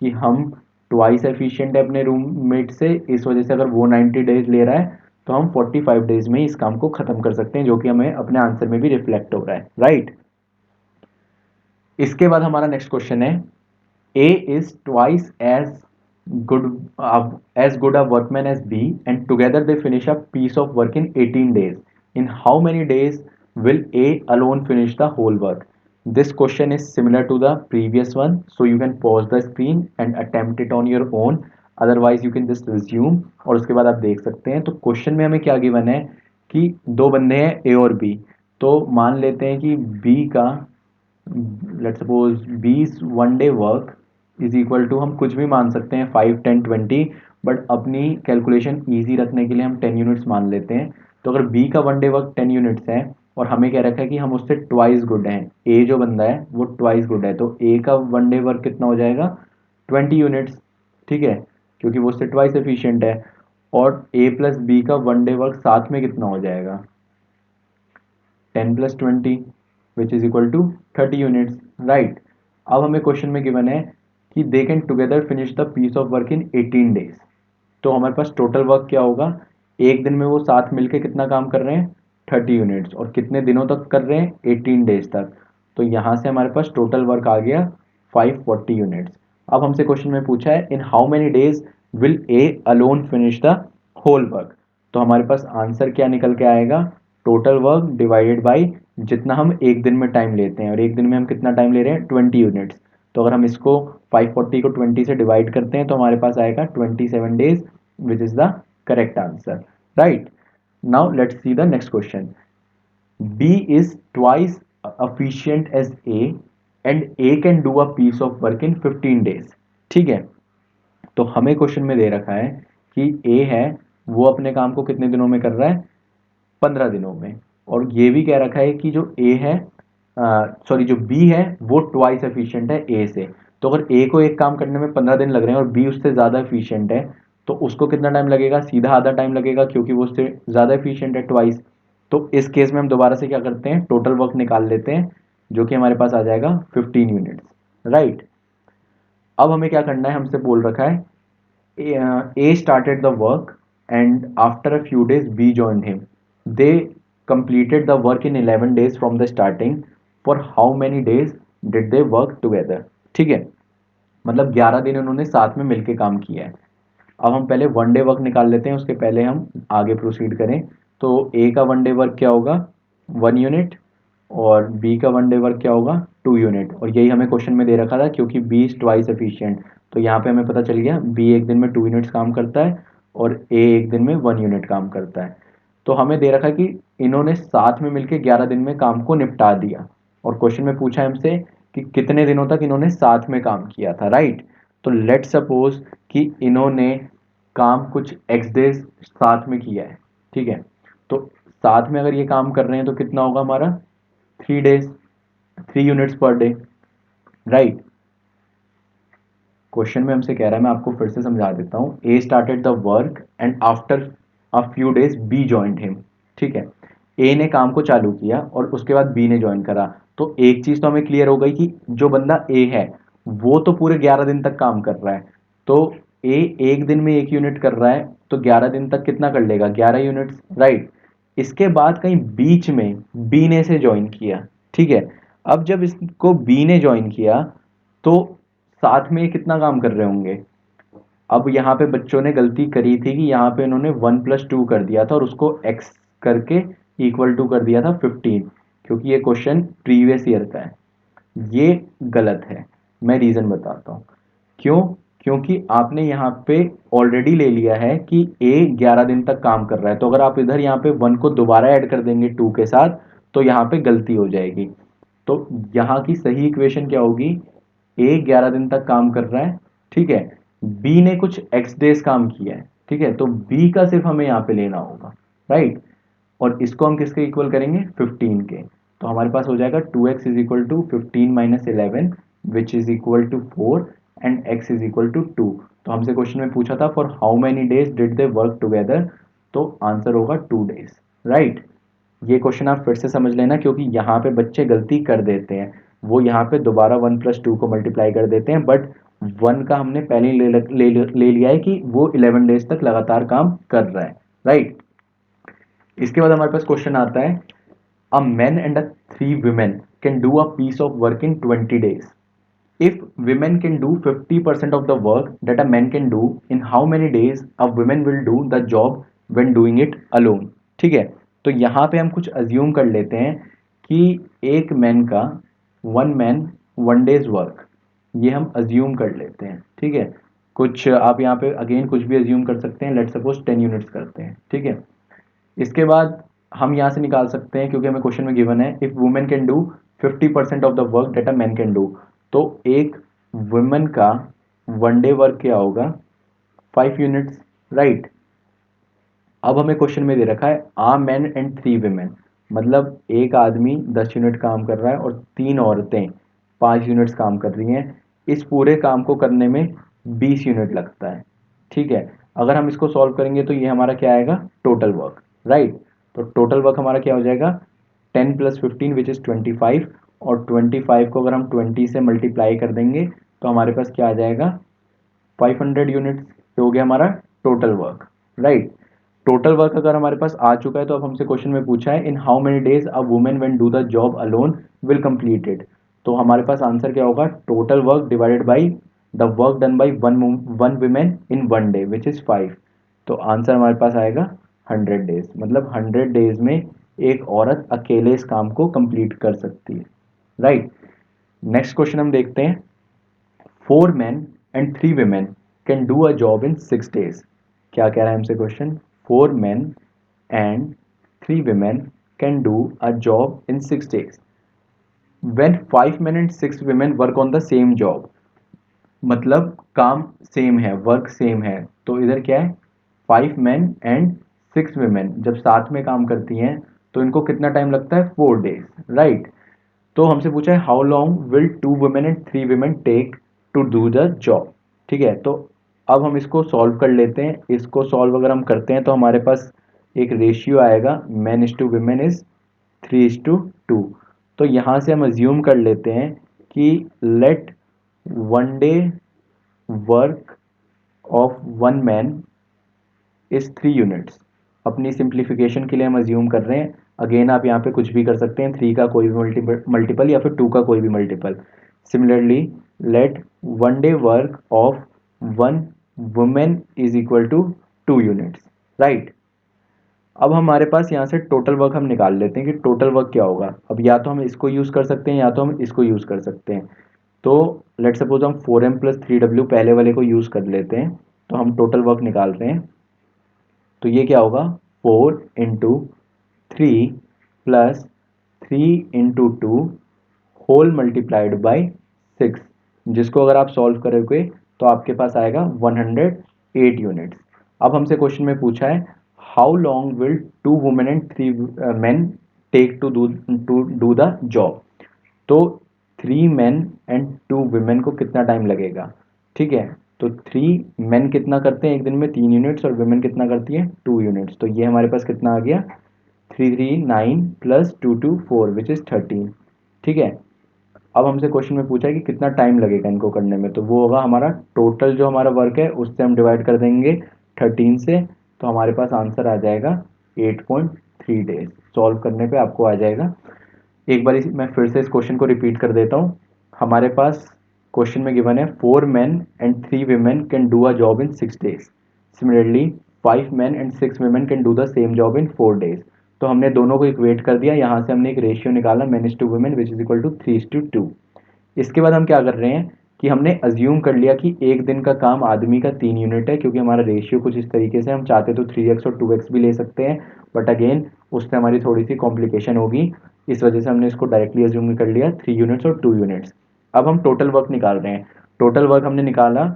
कि हम ट्वाइस एफिशिएंट है अपने रूममेट से, इस वजह से अगर वो 90 डेज ले रहा है तो हम 45 डेज में ही इस काम को खत्म कर सकते हैं, जो कि हमें अपने आंसर में भी रिफ्लेक्ट हो रहा है, राइट। इसके बाद हमारा नेक्स्ट क्वेश्चन है, A is twice good as good a workman as B, and together they finish a piece of work in 18 days. In how many days will A alone finish the whole work? This question is similar to the previous one, so you can pause the screen and attempt it on your own. Otherwise you can just resume और उसके बाद आप देख सकते हैं। तो question में हमें क्या गिवन है कि दो बंदे हैं A और B। तो मान लेते हैं कि B का, let suppose B's one day work is equal to, हम कुछ भी मान सकते हैं 5, 10, 20, बट अपनी कैलकुलेशन ईजी रखने के लिए हम 10 यूनिट्स मान लेते हैं। तो अगर बी का वन डे वर्क 10 यूनिट्स है और हमें क्या रखा है कि हम उससे ट्वाइस गुड हैं, ए जो बंदा है वो ट्वाइस गुड है, तो ए का वन डे वर्क कितना हो जाएगा? 20 यूनिट्स। ठीक है, क्योंकि वो उससे ट्वाइस एफिशिएंट है। और ए प्लस बी का वन डे वर्क साथ में कितना हो जाएगा, 10 + 20 which is equal to 30 units, right. अब हमें क्वेश्चन में गिवन है कि they can together finish the piece of work in 18 days. तो हमारे पास टोटल वर्क क्या होगा, एक दिन में वो साथ मिलके कितना काम कर रहे हैं, 30 यूनिट्स, और कितने दिनों तक कर रहे हैं, 18 डेज तक। तो यहाँ से हमारे पास टोटल वर्क आ गया 540 यूनिट्स। अब हमसे क्वेश्चन में पूछा है in how many days will A alone finish the whole work. तो हमारे पास आंसर क्या निकल के आएगा, टोटल वर्क डिवाइडेड बाई जितना हम एक दिन में टाइम लेते हैं, और एक दिन में हम कितना टाइम ले रहे हैं, 20 यूनिट्स। तो अगर हम इसको 540 को 20 से डिवाइड करते हैं तो हमारे पास आएगा 27 days, which is the correct answer, right? Now let's see the next question. B is twice efficient as A and A can do a piece of work in 15 days। ठीक है, तो हमें क्वेश्चन में दे रखा है कि A है वो अपने काम को कितने दिनों में कर रहा है, 15 दिनों में। और ये भी कह रखा है कि जो ए है, सॉरी जो बी है वो ट्वाइस एफिशिएंट है ए से। तो अगर ए को एक काम करने में 15 दिन लग रहे हैं और बी उससे ज़्यादा एफिशिएंट है, तो उसको कितना टाइम लगेगा, सीधा आधा टाइम लगेगा, क्योंकि वो उससे ज़्यादा एफिशिएंट है, ट्वाइस। तो इस केस में हम दोबारा से क्या करते हैं, टोटल वर्क निकाल लेते हैं, जो कि हमारे पास आ जाएगा 15 यूनिट्स, राइट। अब हमें क्या करना है, हमसे बोल रखा है A started the work and after a few days B joined him. They completed the work in 11 days from the starting. For how many days did they work together? ठीक है, मतलब 11 दिन उन्होंने साथ में मिलके काम किया है। अब हम पहले वन डे वर्क निकाल लेते हैं, उसके पहले हम आगे प्रोसीड करें। तो ए का वन डे वर्क क्या होगा, 1 यूनिट, और बी का वन डे वर्क क्या होगा, 2 यूनिट। और यही हमें क्वेश्चन में दे रखा था, क्योंकि बी इज ट्वाइस एफिशिएंट। तो यहाँ पे हमें पता चल गया बी एक दिन में 2 यूनिट्स काम करता है और ए एक दिन में 1 यूनिट काम करता है। तो हमें दे रखा कि इन्होंने साथ में मिलकर 11 दिन में काम को निपटा दिया, और क्वेश्चन में पूछा है हमसे कि कितने दिनों तक इन्होंने साथ में काम किया था, राइट। तो लेट सपोज कि इन्होंने काम कुछ एक्स डेज साथ में किया है, ठीक है। तो साथ में अगर ये काम कर रहे हैं तो कितना होगा हमारा, 3 days, 3 units per day, right. Question में हमसे कह रहा है, मैं आपको फिर से समझा देता हूँ, A started the work and after a few days B joined him. ठीक है, ए ने काम को चालू किया और उसके बाद बी ने ज्वाइन करा। तो एक चीज तो हमें क्लियर हो गई कि जो बंदा ए है वो तो पूरे 11 दिन तक काम कर रहा है। तो ए एक दिन में 1 यूनिट कर रहा है, तो 11 दिन तक कितना कर लेगा, 11 यूनिट्स, राइट। इसके बाद कहीं बीच में बी ने से ज्वाइन किया, ठीक है। अब जब इसको बी ने ज्वाइन किया तो साथ में ये कितना काम कर रहे होंगे। अब यहाँ पे बच्चों ने गलती करी थी कि यहाँ पे इन्होंने 1 + 2 कर दिया था और उसको x करके इक्वल टू कर दिया था 15, क्योंकि ये क्वेश्चन प्रीवियस ईयर का है। ये गलत है, मैं रीजन बताता हूँ क्यों। क्योंकि आपने यहाँ पे ऑलरेडी ले लिया है कि a 11 दिन तक काम कर रहा है, तो अगर आप इधर यहाँ पे 1 को दोबारा ऐड कर देंगे 2 के साथ तो यहाँ पे गलती हो जाएगी। तो यहाँ की सही इक्वेशन क्या होगी, ए 11 दिन तक काम कर रहा है, ठीक है, बी ने कुछ एक्स डेज काम किया है, ठीक है, तो बी का सिर्फ हमें यहाँ पे लेना होगा, राइट। और इसको हम किसके इक्वल करेंगे, 15 के। तो हमारे पास हो जाएगा 2x is equal to 15 - 11 which is equal to 4 and x is equal to 2। तो हमसे क्वेश्चन में पूछा था for how many days did they work together, तो आंसर होगा 2 डेज, राइट। ये क्वेश्चन आप फिर से समझ लेना, क्योंकि यहाँ पे बच्चे गलती कर देते हैं, वो यहाँ पे दोबारा 1 + 2 को मल्टीप्लाई कर देते हैं, बट 1 का हमने पहले ही ले लिया है कि वो 11 डेज तक लगातार काम कर रहा है, राइट। इसके बाद हमारे पास क्वेश्चन आता है, a man and a 3 women can do a piece of work in 20 days। If women can do 50% of the work that a man can do, in how many days a woman will do the job when doing it alone। ठीक है, तो यहाँ पे हम कुछ assume कर लेते हैं कि एक मैन का 1 मैन 1 डेज वर्क, ये हम अज्यूम कर लेते हैं, ठीक है। कुछ आप यहाँ पे अगेन कुछ भी अज्यूम कर सकते हैं, लेट सपोज 10 यूनिट्स करते हैं, ठीक है। इसके बाद हम यहाँ से निकाल सकते हैं, क्योंकि हमें क्वेश्चन में गिवन है if women can do 50% of the work that a man can do, तो एक वुमेन का 1 डे वर्क क्या होगा, 5 यूनिट्स, राइट। अब हमें क्वेश्चन में दे रखा है आ मैन एंड 3 women, मतलब एक आदमी 10 यूनिट काम कर रहा है और 3 औरतें 5 यूनिट्स काम कर रही हैं। इस पूरे काम को करने में 20 यूनिट लगता है, ठीक है। अगर हम इसको सॉल्व करेंगे तो ये हमारा क्या आएगा, टोटल वर्क, राइट। तो टोटल वर्क हमारा क्या हो जाएगा, 10 + 15 विच इज़ 25, और 25 को अगर हम 20 से मल्टीप्लाई कर देंगे तो हमारे पास क्या आ जाएगा, 500 यूनिट्स। ये हो गया हमारा total work, right. Total work अगर हमारे पास आ चुका है तो अब हमसे क्वेश्चन में पूछा है in how many days a women when do the job alone will complete it. तो हमारे पास आंसर क्या होगा, total work divided by the work done by one women in one day which is 5। तो answer हमारे पास आएगा 100 days, मतलब 100 days में एक औरत अकेले इस काम को कंप्लीट कर सकती है, राइट। नेक्स्ट क्वेश्चन हम देखते हैं, 4 men and 3 women can do a job in 6 days। क्या कह रहा है हमसे question, 4 men and 3 women can do a job in 6 days when 5 men and 6 women work on the same job। मतलब काम सेम है, वर्क सेम है, तो इधर क्या है, 5 men and 6 women जब साथ में काम करती हैं तो इनको कितना टाइम लगता है, 4 डेज, राइट। तो हमसे पूछा है how long will 2 women and 3 women take to do the job. ठीक है, तो अब हम इसको सॉल्व कर लेते हैं। इसको सॉल्व अगर हम करते हैं तो हमारे पास एक रेशियो आएगा, man is to women is 3:2। तो यहाँ से हम अज्यूम कर लेते हैं कि late one day work of one man is 3 units. अपनी सिंप्लीफिकेशन के लिए हम अज्यूम कर रहे हैं, अगेन आप यहाँ पे कुछ भी कर सकते हैं, 3 का कोई भी मल्टीपल या फिर 2 का कोई भी multiple. Similarly let one day work of one women is equal to 2 units, right. अब हमारे पास यहाँ से टोटल वर्क हम निकाल लेते हैं कि टोटल वर्क क्या होगा। अब या तो हम इसको यूज़ कर सकते हैं या तो हम इसको यूज़ कर सकते हैं। तो लेट सपोज हम 4m + 3w पहले वाले को यूज़ कर लेते हैं, तो हम टोटल वर्क निकाल रहे हैं। तो ये क्या होगा, 4 × 3 + 3 × 2 होल मल्टीप्लाइड बाई 6, जिसको अगर आप सॉल्व करोगे तो आपके पास आएगा 108 यूनिट्स। अब हमसे क्वेश्चन में पूछा है how long will 2 women and 3 men take to do the job. तो 3 men and 2 women को कितना टाइम लगेगा, ठीक है। तो 3 men कितना करते हैं एक दिन में, 3 यूनिट्स, और women कितना करती है, 2 यूनिट्स। तो ये हमारे पास कितना आ गया, 339 + 224 विच इज़ 13, ठीक है। अब हमसे क्वेश्चन में पूछा है कि कितना टाइम लगेगा इनको करने में, तो वो होगा हमारा टोटल जो हमारा वर्क है उससे हम डिवाइड कर देंगे 13 से, तो हमारे पास आंसर आ जाएगा 8.3 डेज। सॉल्व करने पे आपको आ जाएगा। एक बार मैं फिर से इस क्वेश्चन को रिपीट कर देता हूँ। हमारे पास क्वेश्चन में गिवन है 4 men and 3 women can do a job in 6 days. Similarly 5 men and 6 women can do the same job in 4 days. तो हमने दोनों को इक्वेट कर दिया, यहाँ से हमने एक रेशियो निकाला, man is to women which is equal to 3:2। इसके बाद हम क्या कर रहे हैं कि हमने अज्यूम कर लिया कि एक दिन का काम आदमी का 3 यूनिट है, क्योंकि हमारा रेशियो कुछ इस तरीके से, हम चाहते तो 3x और 2x भी ले सकते हैं, बट अगेन उससे हमारी थोड़ी सी कॉम्प्लिकेशन होगी, इस वजह से हमने इसको डायरेक्टली अज्यूम कर लिया 3 यूनिट्स और 2 यूनिट्स। अब हम टोटल वर्क निकाल रहे हैं। टोटल वर्क हमने निकाला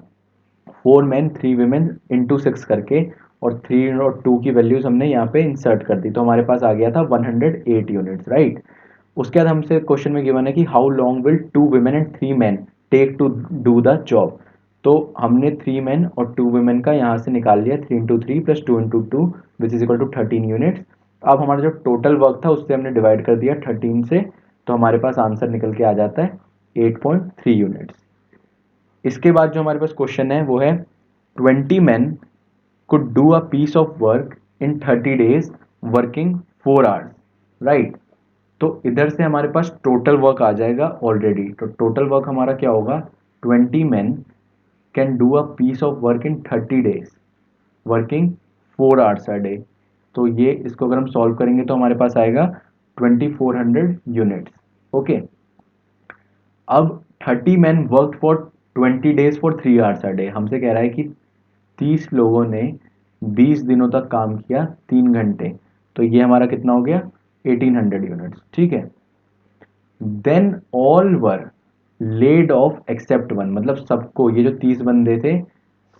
4 men 3 women × 6 करके, और 3 और 2 की वैल्यूज हमने यहाँ पे इंसर्ट कर दी, तो हमारे पास आ गया था 108 यूनिट्स, राइट। उसके बाद हमसे क्वेश्चन में गिवन है कि how long will 2 women and 3 men take to do the job. तो हमने 3 men और 2 women का यहाँ से निकाल लिया, 3 × 3 + 2 × 2 which is equal to 13 units. अब हमारा जो टोटल वर्क था उससे हमने डिवाइड कर दिया 13 से, तो हमारे पास आंसर निकल के आ जाता है 8.3 यूनिट्स। इसके बाद जो हमारे पास क्वेश्चन है वो है 20 men could do a piece of work in 30 days working 4 hours, right. तो इधर से हमारे पास टोटल वर्क आ जाएगा ऑलरेडी। तो टोटल वर्क हमारा क्या होगा, 20 men can do a piece of work in 30 days working 4 hours a day। तो ये इसको अगर हम सॉल्व करेंगे तो हमारे पास आएगा 2400 यूनिट्स, ओके। अब 30 men work for 20 days for 3 hours a day। हमसे कह रहा है कि 30 लोगों ने 20 दिनों तक काम किया 3 घंटे, तो ये हमारा कितना हो गया, 1800 यूनिट्स, ठीक है। Then all were laid off except one, मतलब सबको, ये जो 30 बंदे थे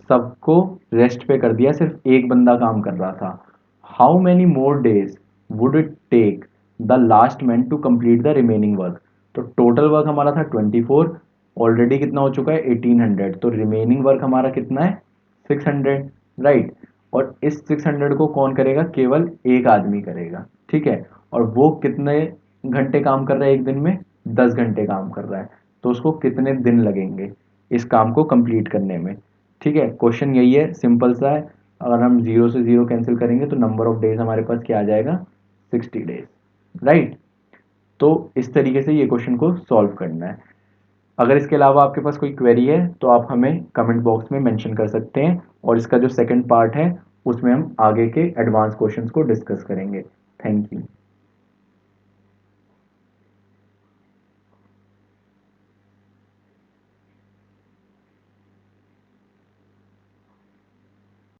सबको रेस्ट पे कर दिया, सिर्फ एक बंदा काम कर रहा था। How many more days would it take the last man to complete the remaining work. तो टोटल वर्क हमारा था 24, ऑलरेडी कितना हो चुका है 1800, तो रिमेनिंग वर्क हमारा कितना है 600। राइट। और इस 600 को कौन करेगा, केवल एक आदमी करेगा, ठीक है। और वो कितने घंटे काम कर रहा है एक दिन में, 10 घंटे काम कर रहा है, तो उसको कितने दिन लगेंगे इस काम को कंप्लीट करने में। ठीक है, क्वेश्चन यही है, सिंपल सा है। अगर हम जीरो से जीरो कैंसिल करेंगे तो नंबर ऑफ डेज हमारे पास क्या आ जाएगा, 60 डेज, राइट। तो इस तरीके से ये क्वेश्चन को सॉल्व करना है। अगर इसके अलावा आपके पास कोई क्वेरी है तो आप हमें कमेंट बॉक्स में मेंशन कर सकते हैं, और इसका जो सेकंड पार्ट है उसमें हम आगे के एडवांस क्वेश्चंस को डिस्कस करेंगे। Thank you.